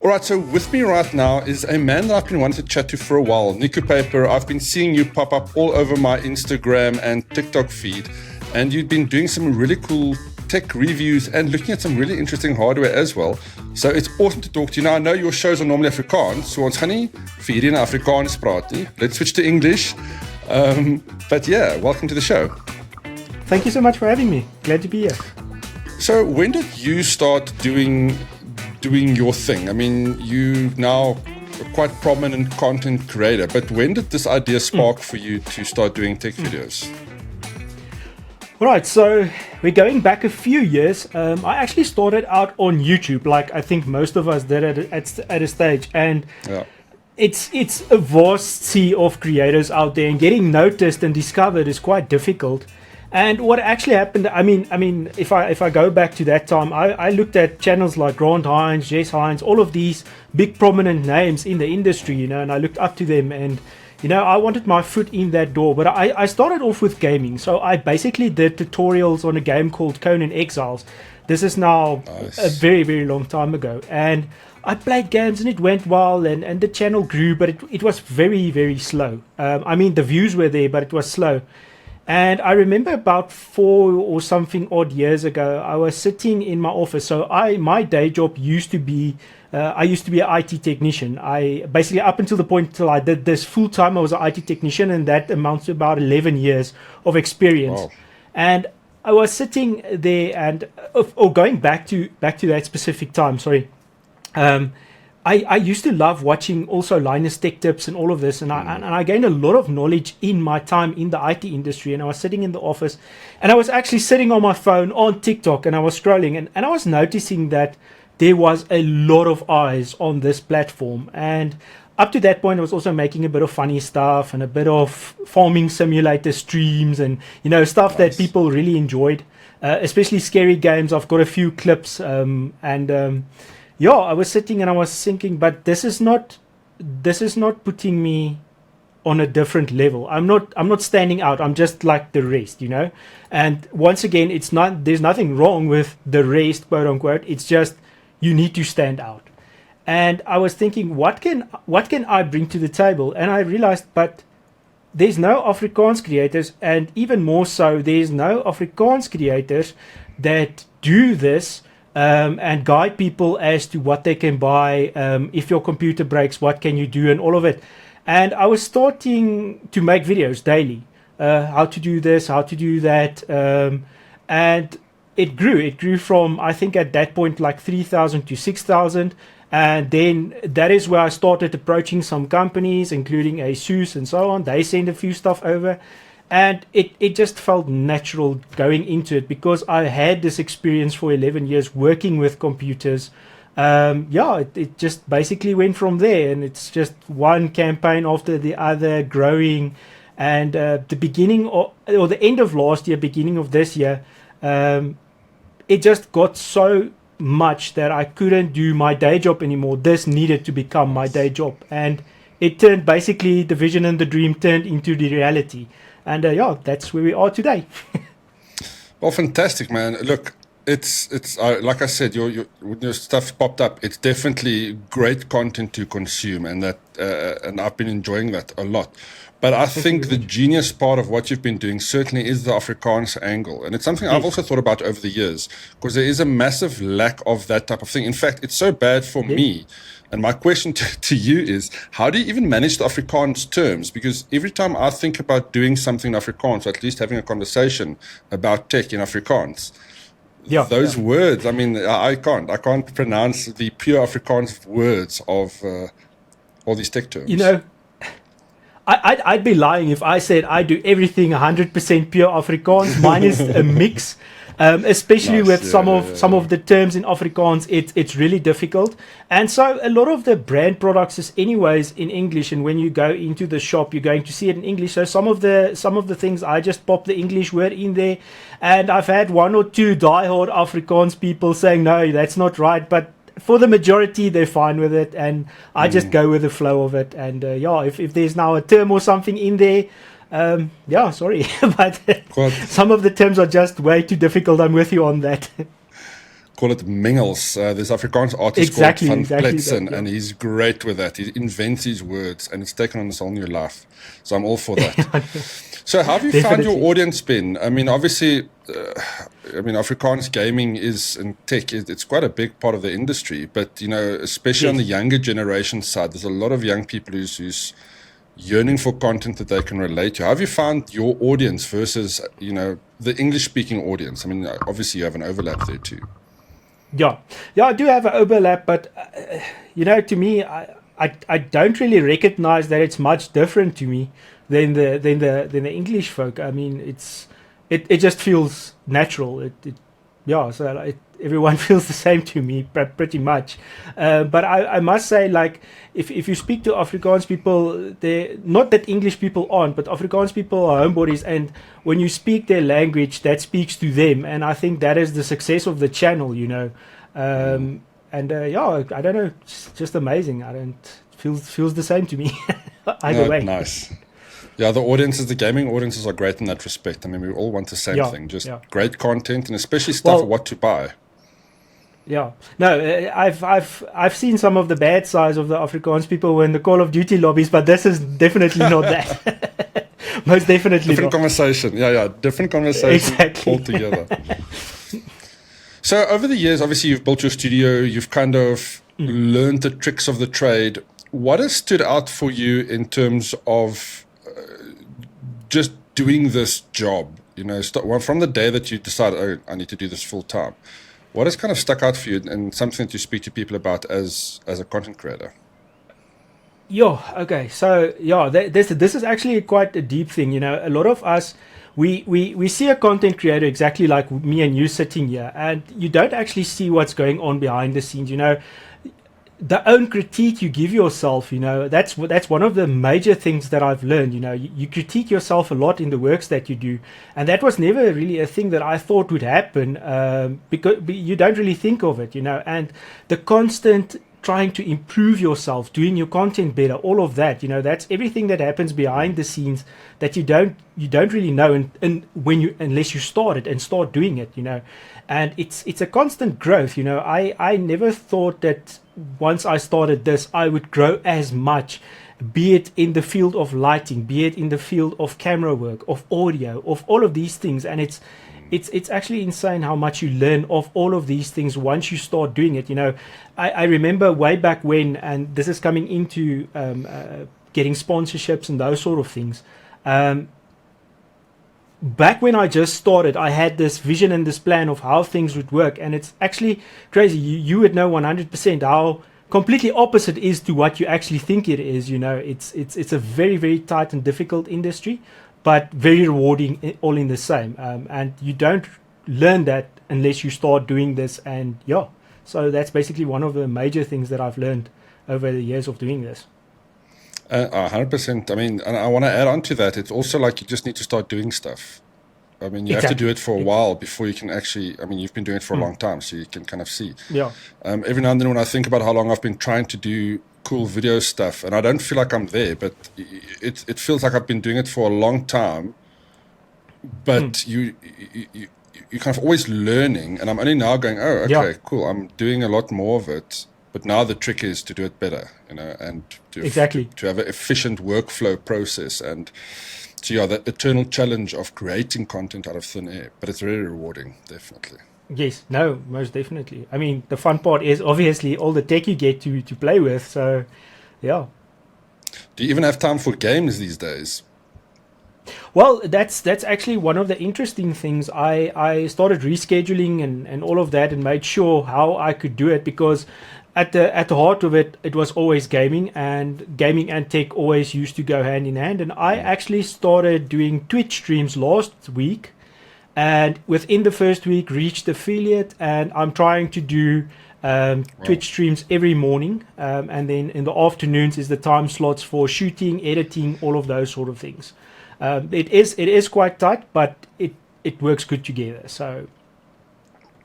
All right, so with me right now is a man that I've been wanting to chat to for a while, Nico Peyper. I've been seeing you pop up all over my Instagram and TikTok feed, and you've been doing some really cool tech reviews and looking at some really interesting hardware as well. So it's awesome to talk to you. Now, I know your shows are normally Afrikaans, so ons gaan nie vir hierdie in Afrikaans praat nie. Let's switch to English. But yeah, welcome to the show. Thank you so much for having me. Glad to be here. So when did you start doing your thing? I mean, you now a quite prominent content creator, but when did this idea spark for you to start doing tech videos? Right, so we're going back a few years. I actually started out on YouTube, like I think most of us did at a stage, and Yeah. it's a vast sea of creators out there, and getting noticed and discovered is quite difficult. And what actually happened, I mean, if I go back to that time, I looked at channels like Grant Hines, Jess Hines, all of these big prominent names in the industry, and I looked up to them, and I wanted my foot in that door. But I started off with gaming, so I basically did tutorials on a game called Conan Exiles. This is now a very, very long time ago, and I played games and it went well, and the channel grew, but it was very, very slow. I mean, the views were there, but it was slow. And I remember about 4 or something odd years ago, I was sitting in my office. So my day job used to be, I used to be an IT technician. I basically, up until the point till I did this full time, I was an IT technician, and that amounts to about 11 years of experience. Wow. And I was sitting there, and going back to that specific time. Sorry. I used to love watching also Linus Tech Tips and all of this, and I gained a lot of knowledge in my time in the IT industry. And I was sitting in the office, and I was actually sitting on my phone on TikTok, and I was scrolling, and I was noticing that there was a lot of eyes on this platform. And up to that point, I was also making a bit of funny stuff and a bit of farming simulator streams, and stuff that people really enjoyed, especially scary games. I've got a few clips, yeah, I was sitting and I was thinking, but this is not putting me on a different level. I'm not standing out. I'm just like the rest, And once again, there's nothing wrong with the rest, quote unquote. It's just you need to stand out. And I was thinking, what can I bring to the table? And I realized, but there's no Afrikaans creators, and even more so, there's no Afrikaans creators that do this. And guide people as to what they can buy. If your computer breaks, what can you do, and all of it. And I was starting to make videos daily, how to do this, how to do that, and it grew from, I think at that point, like 3,000 to 6,000. And then that is where I started approaching some companies, including ASUS and so on. They send a few stuff over. And it just felt natural going into it, because I had this experience for 11 years working with computers. It just basically went from there, and it's just one campaign after the other growing. And the beginning or the end of last year, beginning of this year, it just got so much that I couldn't do my day job anymore. This needed to become my day job, and it turned, basically the vision and the dream turned into the reality. And that's where we are today. Well, fantastic, man. Look, it's like I said, your stuff popped up. It's definitely great content to consume, and and I've been enjoying that a lot. But I think the genius part of what you've been doing certainly is the Afrikaans angle. And it's something I've also thought about over the years, because there is a massive lack of that type of thing. In fact, it's so bad for me. And my question to you is, how do you even manage the Afrikaans terms? Because every time I think about doing something in Afrikaans, or at least having a conversation about tech in Afrikaans, those words, I mean, I can't pronounce the pure Afrikaans words of all these tech terms. I'd be lying if I said I do everything 100% pure Afrikaans. Mine is a mix, especially with some of the terms in Afrikaans. It's really difficult, and so a lot of the brand products is anyways in English. And when you go into the shop, you're going to see it in English. So some of the things, I just pop the English word in there, and I've had 1 or 2 diehard Afrikaans people saying no, that's not right, but for the majority, they're fine with it, and I just go with the flow of it. And if there's now a term or something in there, sorry, but some of the terms are just way too difficult. I'm with you on that. call it mingles. There's Afrikaans artist Exactly, called Van exactly Pletsen, that, yeah. and he's great with that. He invents his words, and it's taken on this whole new life. So I'm all for that. So how have you found your Definitely. audience been? I mean, obviously, Afrikaans gaming is, and tech, it's quite a big part of the industry, but, especially on the Yes. younger generation side, there's a lot of young people who's yearning for content that they can relate to. How have you found your audience versus, the English-speaking audience? I mean, obviously you have an overlap there too. Yeah, yeah, I do have an overlap, but to me, I don't really recognize that it's much different to me than the English folk. I mean, it just feels natural. Yeah, so everyone feels the same to me, pretty much. But I must say, like, if you speak to Afrikaans people, they not that English people aren't, but Afrikaans people are homebodies, and when you speak their language, that speaks to them, and I think that is the success of the channel. And yeah, I don't know, it's just amazing. I don't feels the same to me either No, way. nice. Yeah, the gaming audiences are great in that respect. I mean, we all want the same Yeah, thing, just yeah. great content, and especially stuff Well, what to buy. yeah, no, I've seen some of the bad sides of the Afrikaans people in the Call of Duty lobbies, but this is definitely not that. Most definitely Different not. conversation. Yeah, different conversation Exactly. altogether. So over the years, obviously, you've built your studio. You've kind of learned the tricks of the trade. What has stood out for you in terms of just doing this job? From the day that you decided, oh, I need to do this full time. What has kind of stuck out for you, and something that you speak to people about as a content creator? Yeah, okay. So, yeah, this is actually quite a deep thing. A lot of us, we see a content creator exactly like me and you sitting here, and you don't actually see what's going on behind the scenes. The own critique you give yourself, that's one of the major things that I've learned. You critique yourself a lot in the works that you do, and that was never really a thing that I thought would happen, because you don't really think of it. And the constant trying to improve yourself, doing your content better, all of that, that's everything that happens behind the scenes that you don't really know, and unless you start it and start doing it. And it's a constant growth. I never thought that once I started this, I would grow as much, be it in the field of lighting, be it in the field of camera work, of audio, of all of these things. And it's actually insane how much you learn of all of these things once you start doing it. I remember way back when, and this is coming into getting sponsorships and those sort of things. Back when I just started, I had this vision and this plan of how things would work, and it's actually crazy. You would know 100% how completely opposite is to what you actually think it is. It's a very, very tight and difficult industry, but very rewarding all in the same. And you don't learn that unless you start doing this. And yeah, so that's basically one of the major things that I've learned over the years of doing this. 100%. I mean, and I want to add on to that. It's also like you just need to start doing stuff. I mean, you have to do Exactly. it for a while before you can actually, I mean, you've been doing it for a long time, so you can kind of see. Yeah. Every now and then when I think about how long I've been trying to do cool video stuff, and I don't feel like I'm there, but it feels like I've been doing it for a long time, but you kind of always learning, and I'm only now going, oh, okay, Yeah. cool. I'm doing a lot more of it. But now the trick is to do it better, and Exactly. to have an efficient workflow process. And so, yeah, that eternal challenge of creating content out of thin air. But it's very rewarding, definitely. Yes, no, most definitely. I mean, the fun part is obviously all the tech you get to play with. So, yeah. Do you even have time for games these days? Well, that's actually one of the interesting things. I started rescheduling and all of that, and made sure how I could do it, because at the heart of it, it was always gaming and tech always used to go hand in hand. And I actually started doing Twitch streams last week, and within the first week reached affiliate, and I'm trying to do Twitch streams every morning, and then in the afternoons is the time slots for shooting, editing, all of those sort of things. It is quite tight, but it works good together. So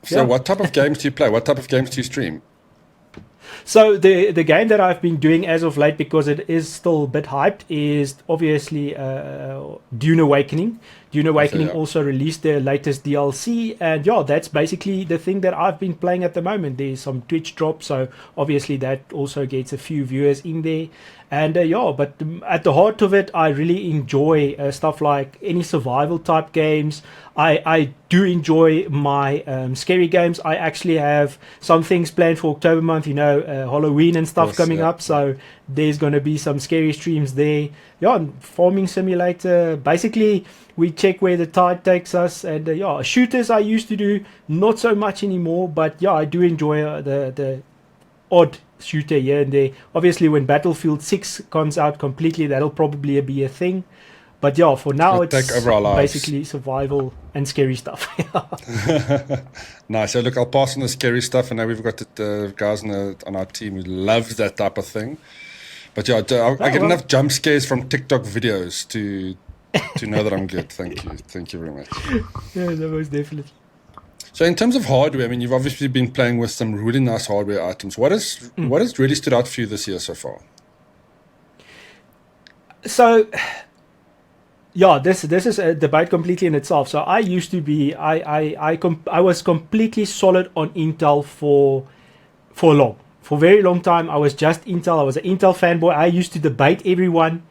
yeah. What type of games do you play? What type of games do you stream? So the game that I've been doing as of late, because it is still a bit hyped, is obviously Dune Awakening. Dune Awakening yeah. also released their latest DLC, and yeah, that's basically the thing that I've been playing at the moment. There's some Twitch drops, so obviously that also gets a few viewers in there. And yeah, but at the heart of it, I really enjoy stuff like any survival type games. I do enjoy my scary games. I actually have some things planned for October month, Halloween and stuff coming up. So there's going to be some scary streams there. Yeah, and Farming Simulator. Basically, we check where the tide takes us. And yeah, shooters I used to do, not so much anymore. But yeah, I do enjoy the odd shooter here and there. Obviously, when Battlefield 6 comes out completely, that'll probably be a thing. But yeah, for now, it's basically survival and scary stuff. Nice. So look, I'll pass on the scary stuff, and now we've got the guys on our team who loves that type of thing. But yeah, I get enough jump scares from TikTok videos to know that I'm good. Thank you very much. Yeah, that was definitely. So in terms of hardware, I mean, you've obviously been playing with some really nice hardware items. What has really stood out for you this year so far? So, yeah, this is a debate completely in itself. So I used to be, I was completely solid on Intel for a very long time. I was just Intel. I was an Intel fanboy. I used to debate everyone.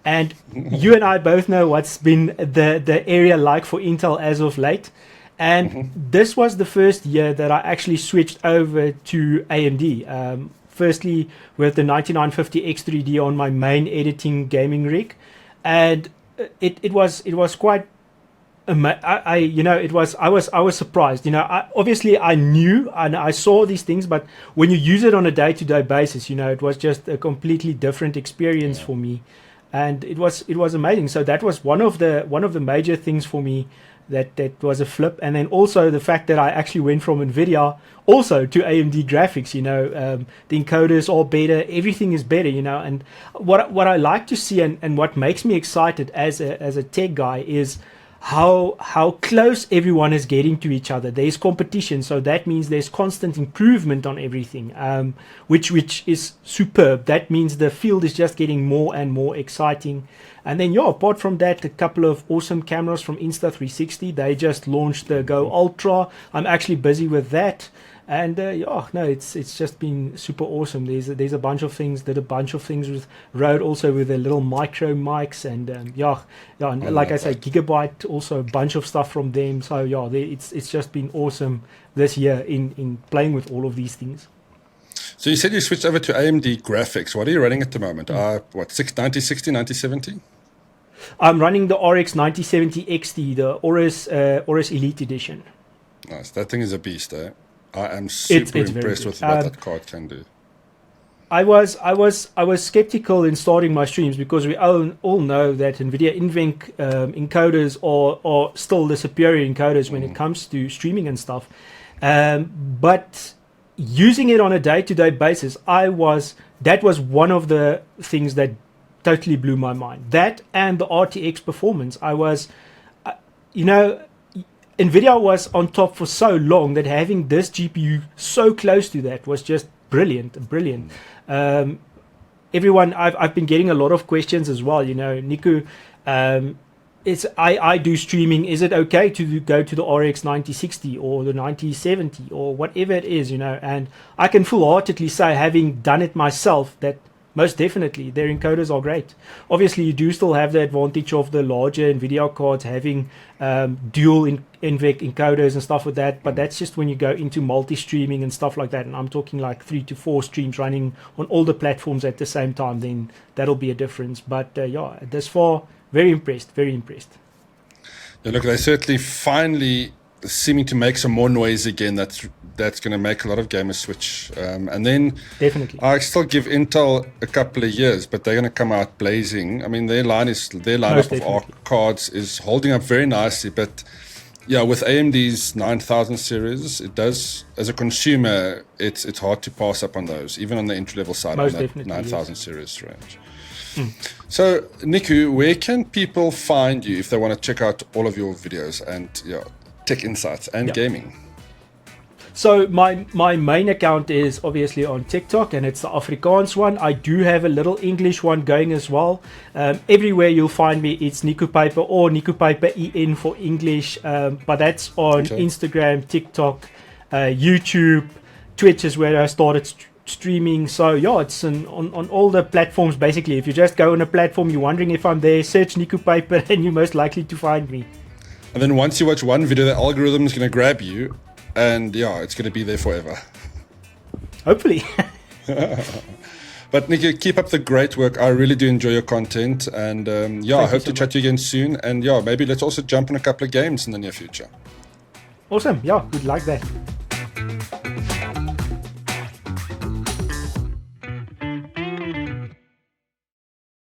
And you and I both know what's been the area like for Intel as of late. And this was the first year that I actually switched over to AMD. Firstly, with the 9950 X3D on my main editing gaming rig, and it was quite. I was surprised. Obviously I knew and I saw these things, but when you use it on a day-to-day basis, it was just a completely different experience for me, and it was amazing. So that was one of the major things for me. That was a flip. And then also the fact that I actually went from Nvidia also to AMD graphics. The encoders are better, everything is better, and what I like to see and what makes me excited as a tech guy is how close everyone is getting to each other. There's competition, so that means there's constant improvement on everything, which is superb. That means the field is just getting more and more exciting. And then, apart from that, a couple of awesome cameras from Insta360. They just launched the Go Ultra. I'm actually busy with that. And it's just been super awesome. There's a bunch of things. Did a bunch of things with Rode, also with the little micro mics, and and like I say, Gigabyte, also a bunch of stuff from them. So it's just been awesome this year in playing with all of these things. So you said you switched over to AMD graphics. What are you running at the moment? 9060, 9070? I'm running the RX 9070 XT, the Aorus Elite Edition. Nice. That thing is a beast, eh? I am super impressed with what that card can do. I was skeptical in starting my streams because we all know that NVIDIA NVENC encoders are still the superior encoders when it comes to streaming and stuff. But using it on a day-to-day basis, that was one of the things that totally blew my mind. That and the RTX performance. NVIDIA was on top for so long that having this GPU so close to that was just brilliant. Everyone, I've been getting a lot of questions as well. Niku, I do streaming. Is it okay to go to the RX 9060 or the 9070 or whatever it is? And I can full-heartedly say, having done it myself, that most definitely their encoders are great. Obviously, you do still have the advantage of the larger NVIDIA cards having dual NVENC encoders and stuff with that, but that's just when you go into multi-streaming and stuff like that, and I'm talking like 3 to 4 streams running on all the platforms at the same time, then that'll be a difference. But this far, very impressed. Yeah, look, they certainly finally seeming to make some more noise again. That's going to make a lot of gamers switch. And then definitely, I still give Intel a couple of years, but they're going to come out blazing. I mean, their lineup of ARC cards is holding up very nicely. But yeah, with AMD's 9000 series, it does, as a consumer, it's hard to pass up on those, even on the entry level side, on that 9000 series range. So, Niku, where can people find you if they want to check out all of your videos and tech insights and gaming? So my main account is obviously on TikTok, and it's the Afrikaans one. I do have a little English one going as well. Everywhere you'll find me, it's Nico Peyper or Nico Peyper EN for English. But that's on Instagram, TikTok, YouTube, Twitch is where I started streaming. So yeah, it's on all the platforms basically. If you just go on a platform, you're wondering if I'm there, search Nico Peyper and you're most likely to find me. And then once you watch one video, the algorithm is going to grab you, and yeah, it's going to be there forever. Hopefully. But Nico, keep up the great work. I really do enjoy your content, and I hope to chat to you again soon. And yeah, maybe let's also jump on a couple of games in the near future. Awesome. Yeah, we'd like that.